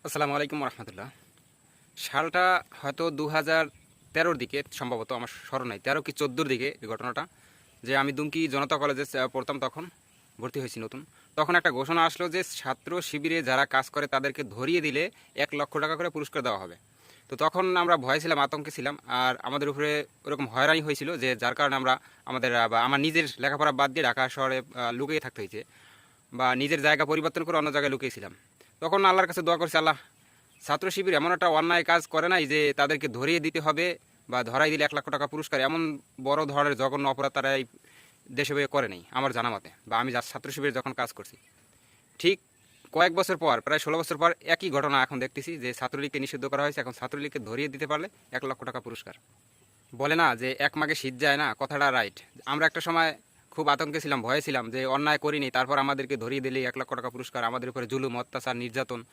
আসসালামু আলাইকুম রহমতুল্লাহ। সালটা হয়তো 2013-র দিকে, সম্ভবত আমার স্মরণ নাই, 13 কি 14-র দিকে এই ঘটনাটা। যে আমি দুমকি জনতা কলেজে পড়তাম, তখন ভর্তি হয়েছি নতুন। তখন একটা ঘোষণা আসলো যে ছাত্র শিবিরে যারা কাজ করে তাদেরকে ধরিয়ে দিলে 1 লক্ষ টাকা করে পুরস্কার দেওয়া হবে। তো তখন আমরা ভয় ছিলাম, আতঙ্কে ছিলাম, আর আমাদের উপরে ওরকম হয়রানি হয়েছিল যে যার কারণে আমরা আমাদের বা আমার নিজের লেখাপড়া বাদ দিয়ে ঢাকা শহরে লুকিয়ে থাকতে হয়েছে, বা নিজের জায়গা পরিবর্তন করে অন্য জায়গায় লুকিয়েছিলাম। তখন আল্লাহর কাছে দোয়া করছি, আল্লাহ, ছাত্র শিবির এমন একটা অন্যায় কাজ করে নাই যে তাদেরকে ধরিয়ে দিতে হবে বা ধরাই দিলে 1 লক্ষ টাকা পুরস্কার, এমন বড় ধরনের জঘন্য অপরাধ তারা এই দেশে বয়ে করে নেই আমার জানা মতে, বা আমি ছাত্র শিবিরে যখন কাজ করছি। ঠিক কয়েক বছর পর, প্রায় 16 বছর পর, একই ঘটনা এখন দেখতেছি যে ছাত্রলীগকে নিষিদ্ধ করা হয়েছে। এখন ছাত্রলীগকে ধরিয়ে দিতে পারলে 1 লক্ষ টাকা পুরস্কার। বলে না যে এক মাগে শীত যায় না, কথাটা রাইট। আমরা একটা সময় খুব আতঙ্কে ছিলাম, ভয়ে ছিলাম যে অন্যায় করিনি, তারপর আমাদেরকে ধরিয়ে দিলেই 1 লক্ষ টাকা পুরস্কার, আমাদের উপরে জুলুম, অত্যাচার, নির্যাতন